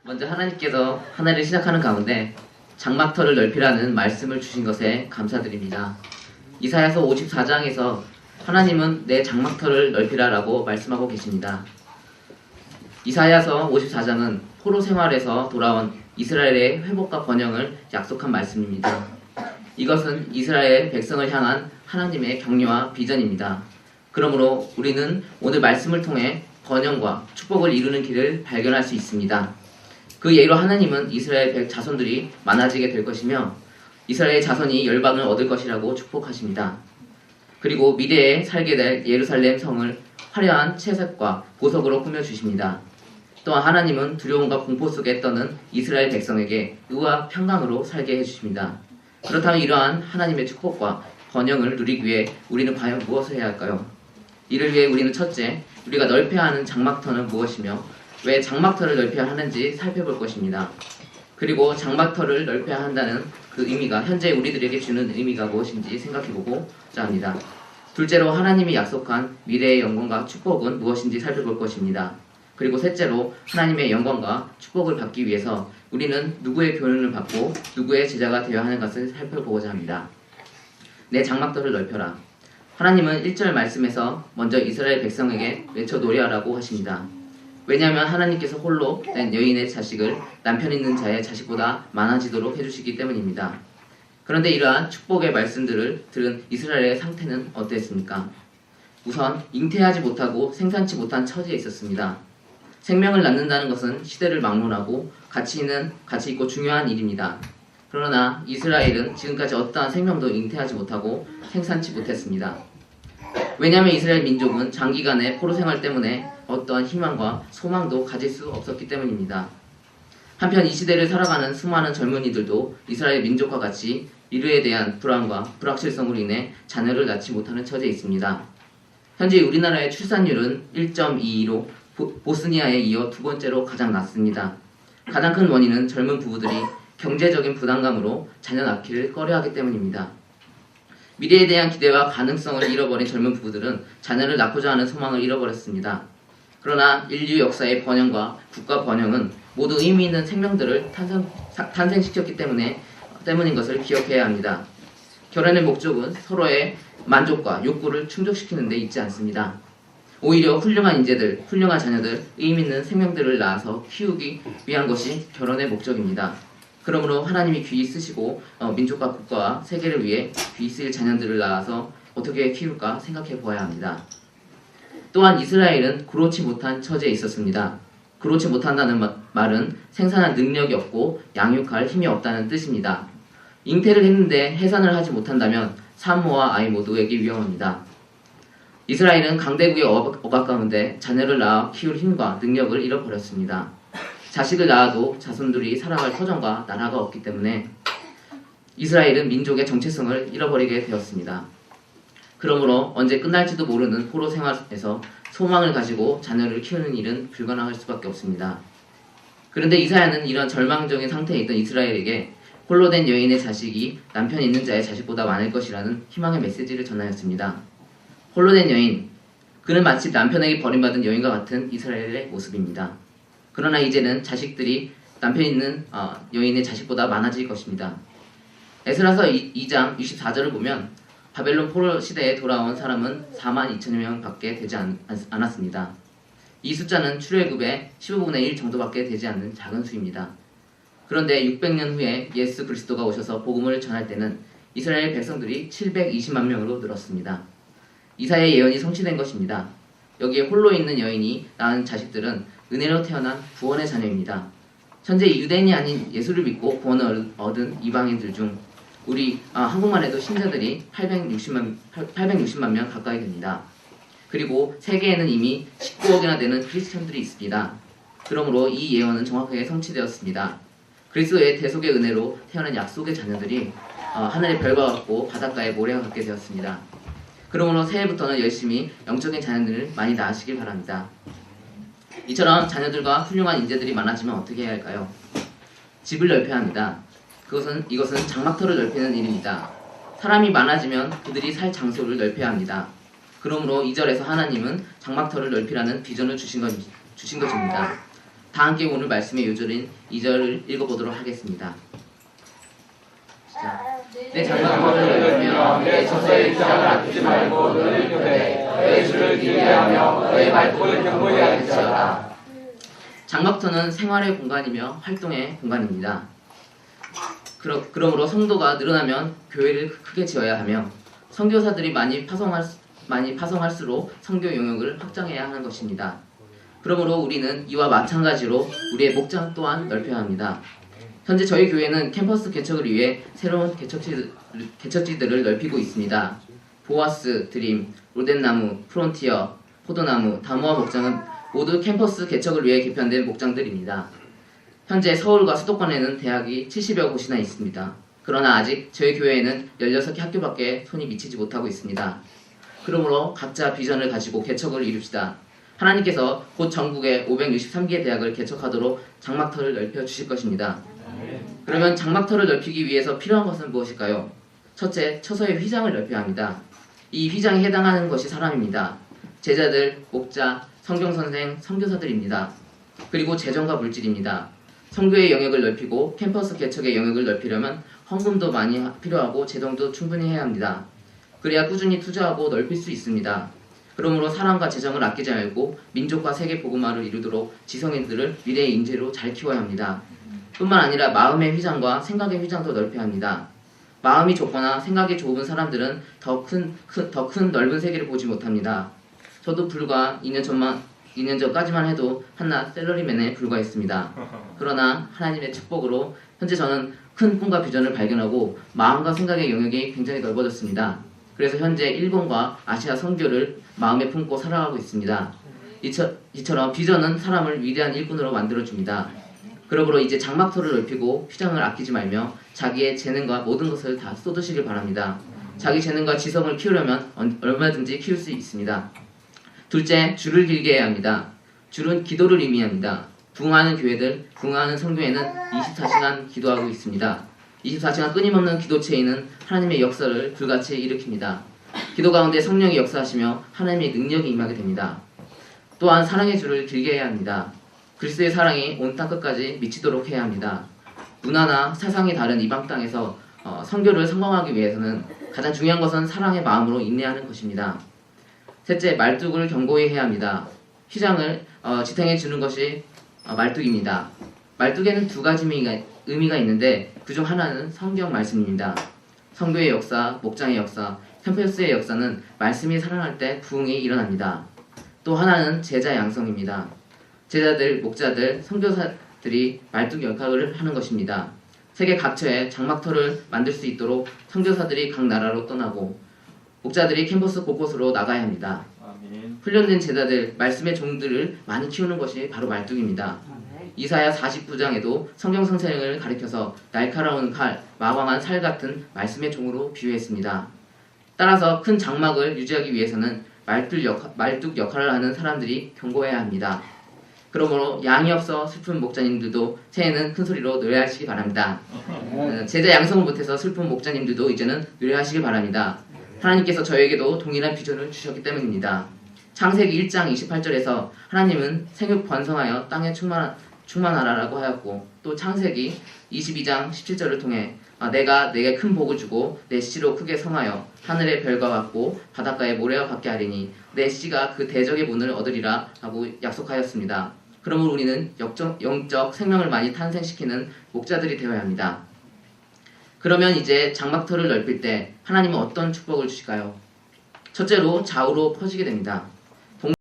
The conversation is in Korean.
먼저 하나님께서 하나를 시작하는 가운데 장막터를 넓히라는 말씀을 주신 것에 감사드립니다. 이사야서 54장에서 하나님은 내 장막터를 넓히라라고 말씀하고 계십니다. 이사야서 54장은 포로 생활에서 돌아온 이스라엘의 회복과 번영을 약속한 말씀입니다. 이것은 이스라엘 백성을 향한 하나님의 격려와 비전입니다. 그러므로 우리는 오늘 말씀을 통해 번영과 축복을 이루는 길을 발견할 수 있습니다. 그 예로 하나님은 이스라엘 자손들이 많아지게 될 것이며 이스라엘 자손이 열방을 얻을 것이라고 축복하십니다. 그리고 미래에 살게 될 예루살렘 성을 화려한 채색과 보석으로 꾸며주십니다. 또한 하나님은 두려움과 공포 속에 떠는 이스라엘 백성에게 의와 평강으로 살게 해주십니다. 그렇다면 이러한 하나님의 축복과 번영을 누리기 위해 우리는 과연 무엇을 해야 할까요? 이를 위해 우리는 첫째, 우리가 넓혀야 하는 장막터는 무엇이며 왜 장막터를 넓혀야 하는지 살펴볼 것입니다. 그리고 장막터를 넓혀야 한다는 그 의미가 현재 우리들에게 주는 의미가 무엇인지 생각해보고자 합니다. 둘째로 하나님이 약속한 미래의 영광과 축복은 무엇인지 살펴볼 것입니다. 그리고 셋째로 하나님의 영광과 축복을 받기 위해서 우리는 누구의 교훈을 받고 누구의 제자가 되어야 하는 것을 살펴보고자 합니다. 내 장막터를 넓혀라. 하나님은 1절 말씀에서 먼저 이스라엘 백성에게 외쳐 노래하라고 하십니다. 왜냐하면 하나님께서 홀로 된 여인의 자식을 남편 있는 자의 자식보다 많아지도록 해주시기 때문입니다. 그런데 이러한 축복의 말씀들을 들은 이스라엘의 상태는 어땠습니까? 우선 잉태하지 못하고 생산치 못한 처지에 있었습니다. 생명을 낳는다는 것은 시대를 막론하고 가치 있고 중요한 일입니다. 그러나 이스라엘은 지금까지 어떠한 생명도 잉태하지 못하고 생산치 못했습니다. 왜냐하면 이스라엘 민족은 장기간의 포로 생활 때문에 어떠한 희망과 소망도 가질 수 없었기 때문입니다. 한편 이 시대를 살아가는 수많은 젊은이들도 이스라엘 민족과 같이 미래에 대한 불안과 불확실성으로 인해 자녀를 낳지 못하는 처지에 있습니다. 현재 우리나라의 출산율은 1.22로 보스니아에 이어 두 번째로 가장 낮습니다. 가장 큰 원인은 젊은 부부들이 경제적인 부담감으로 자녀 낳기를 꺼려하기 때문입니다. 미래에 대한 기대와 가능성을 잃어버린 젊은 부부들은 자녀를 낳고자 하는 소망을 잃어버렸습니다. 그러나 인류 역사의 번영과 국가 번영은 모두 의미 있는 생명들을 탄생시켰기 때문인 것을 기억해야 합니다. 결혼의 목적은 서로의 만족과 욕구를 충족시키는 데 있지 않습니다. 오히려 훌륭한 인재들, 훌륭한 자녀들, 의미 있는 생명들을 낳아서 키우기 위한 것이 결혼의 목적입니다. 그러므로 하나님이 귀히 쓰시고 민족과 국가와 세계를 위해 귀히 쓰일 자녀들을 낳아서 어떻게 키울까 생각해 보아야 합니다. 또한 이스라엘은 그렇지 못한 처지에 있었습니다. 그렇지 못한다는 말은 생산할 능력이 없고 양육할 힘이 없다는 뜻입니다. 잉태를 했는데 해산을 하지 못한다면 산모와 아이 모두에게 위험합니다. 이스라엘은 강대국의 억압 가운데 자녀를 낳아 키울 힘과 능력을 잃어버렸습니다. 자식을 낳아도 자손들이 살아갈 터전과 나라가 없기 때문에 이스라엘은 민족의 정체성을 잃어버리게 되었습니다. 그러므로 언제 끝날지도 모르는 포로 생활에서 소망을 가지고 자녀를 키우는 일은 불가능할 수밖에 없습니다. 그런데 이사야는 이런 절망적인 상태에 있던 이스라엘에게 홀로 된 여인의 자식이 남편 있는 자의 자식보다 많을 것이라는 희망의 메시지를 전하였습니다. 홀로 된 여인, 그는 마치 남편에게 버림받은 여인과 같은 이스라엘의 모습입니다. 그러나 이제는 자식들이 남편 있는 여인의 자식보다 많아질 것입니다. 에스라서 2장 64절을 보면 바벨론 포로 시대에 돌아온 사람은 42,000명 밖에 되지 않았습니다. 이 숫자는 출애굽의 15분의 1 정도밖에 되지 않는 작은 수입니다. 그런데 600년 후에 예수 그리스도가 오셔서 복음을 전할 때는 이스라엘 백성들이 720만 명으로 늘었습니다. 이사야의 예언이 성취된 것입니다. 여기에 홀로 있는 여인이 낳은 자식들은 은혜로 태어난 구원의 자녀입니다. 현재 유대인이 아닌 예수를 믿고 구원을 얻은 이방인들 중 우리 한국만 해도 신자들이 860만 명 가까이 됩니다. 그리고 세계에는 이미 19억이나 되는 크리스천들이 있습니다. 그러므로 이 예언은 정확하게 성취되었습니다. 그리스도의 대속의 은혜로 태어난 약속의 자녀들이 하늘의 별과 같고 바닷가의 모래와 같게 되었습니다. 그러므로 새해부터는 열심히 영적인 자녀들을 많이 낳으시길 바랍니다. 이처럼 자녀들과 훌륭한 인재들이 많아지면 어떻게 해야 할까요? 집을 넓혀야 합니다. 이것은 장막터를 넓히는 일입니다. 사람이 많아지면 그들이 살 장소를 넓혀야 합니다. 그러므로 2절에서 하나님은 장막터를 넓히라는 비전을 주신 것입니다. 다 함께 오늘 말씀의 요절인 2절을 읽어보도록 하겠습니다. 내 장막터를 열며 내 처소의 휘장을 아끼지 말고 너를 입혀내 너의 주를 기대하며 너의 말뚝을 견고히 할지어다. 장막터는 생활의 공간이며 활동의 공간입니다. 그러므로 성도가 늘어나면 교회를 크게 지어야 하며 선교사들이 많이 파송할수록 선교 영역을 확장해야 하는 것입니다. 그러므로 우리는 이와 마찬가지로 우리의 목장 또한 넓혀야 합니다. 현재 저희 교회는 캠퍼스 개척을 위해 새로운 개척지들을 넓히고 있습니다. 보아스, 드림, 로덴나무, 프론티어, 포도나무, 다모아 목장은 모두 캠퍼스 개척을 위해 개편된 목장들입니다. 현재 서울과 수도권에는 대학이 70여 곳이나 있습니다. 그러나 아직 저희 교회에는 16개 학교밖에 손이 미치지 못하고 있습니다. 그러므로 각자 비전을 가지고 개척을 이룹시다. 하나님께서 곧 전국에 563개의 대학을 개척하도록 장막터를 넓혀 주실 것입니다. 그러면 장막터를 넓히기 위해서 필요한 것은 무엇일까요? 첫째, 처소의 휘장을 넓혀야 합니다. 이 휘장에 해당하는 것이 사람입니다. 제자들, 목자, 성경선생, 선교사들입니다. 그리고 재정과 물질입니다. 선교의 영역을 넓히고 캠퍼스 개척의 영역을 넓히려면 헌금도 많이 필요하고 재정도 충분히 해야 합니다. 그래야 꾸준히 투자하고 넓힐 수 있습니다. 그러므로 사람과 재정을 아끼지 말고 민족과 세계 복음화를 이루도록 지성인들을 미래의 인재로 잘 키워야 합니다. 뿐만 아니라 마음의 휘장과 생각의 휘장도 넓혀야 합니다. 마음이 좁거나 생각이 좁은 사람들은 더 큰 넓은 세계를 보지 못합니다. 저도 불과 2년 전까지만 해도 한낱 샐러리맨에 불과했습니다. 그러나 하나님의 축복으로 현재 저는 큰 꿈과 비전을 발견하고 마음과 생각의 영역이 굉장히 넓어졌습니다. 그래서 현재 일본과 아시아 선교를 마음에 품고 살아가고 있습니다. 이처럼 비전은 사람을 위대한 일꾼으로 만들어줍니다. 그러므로 이제 장막터를 넓히고 휘장을 아끼지 말며 자기의 재능과 모든 것을 다 쏟으시길 바랍니다. 자기 재능과 지성을 키우려면 얼마든지 키울 수 있습니다. 둘째, 줄을 길게 해야 합니다. 줄은 기도를 의미합니다. 부흥하는 교회들, 부흥하는 성교회는 24시간 기도하고 있습니다. 24시간 끊임없는 기도체인은 하나님의 역사를 불같이 일으킵니다. 기도 가운데 성령이 역사하시며 하나님의 능력이 임하게 됩니다. 또한 사랑의 줄을 길게 해야 합니다. 그리스도의 사랑이 온 땅끝까지 미치도록 해야 합니다. 문화나 사상이 다른 이방 땅에서 선교를 성공하기 위해서는 가장 중요한 것은 사랑의 마음으로 인내하는 것입니다. 셋째, 말뚝을 견고히 해야 합니다. 휘장을 지탱해 주는 것이 말뚝입니다. 말뚝에는 두 가지 의미가 있는데 그중 하나는 성경 말씀입니다. 선교의 역사, 목장의 역사, 캠퍼스의 역사는 말씀이 살아날 때 부흥이 일어납니다. 또 하나는 제자 양성입니다. 제자들, 목자들, 선교사들이 말뚝 역할을 하는 것입니다. 세계 각처에 장막터를 만들 수 있도록 선교사들이 각 나라로 떠나고 목자들이 캠퍼스 곳곳으로 나가야 합니다. 아멘. 훈련된 제자들, 말씀의 종들을 많이 키우는 것이 바로 말뚝입니다. 이사야 49장에도 성경 선생을 가리켜서 날카로운 칼, 마광한 살 같은 말씀의 종으로 비유했습니다. 따라서 큰 장막을 유지하기 위해서는 말뚝 역할을 하는 사람들이 견고해야 합니다. 그러므로 양이 없어 슬픈 목자님들도 새해는 큰 소리로 노래하시기 바랍니다. 제자 양성을 못해서 슬픈 목자님들도 이제는 노래하시기 바랍니다. 하나님께서 저에게도 동일한 비전을 주셨기 때문입니다. 창세기 1장 28절에서 하나님은 생육 번성하여 땅에 충만하라라고 하였고, 또 창세기 22장 17절을 통해 내가 내게 큰 복을 주고 내 씨로 크게 성하여 하늘의 별과 같고 바닷가의 모래와 같게 하리니 내 씨가 그 대적의 문을 얻으리라 하고 약속하였습니다. 그러므로 우리는 영적 생명을 많이 탄생시키는 목자들이 되어야 합니다. 그러면 이제 장막터를 넓힐 때 하나님은 어떤 축복을 주실까요? 첫째로 좌우로 퍼지게 됩니다.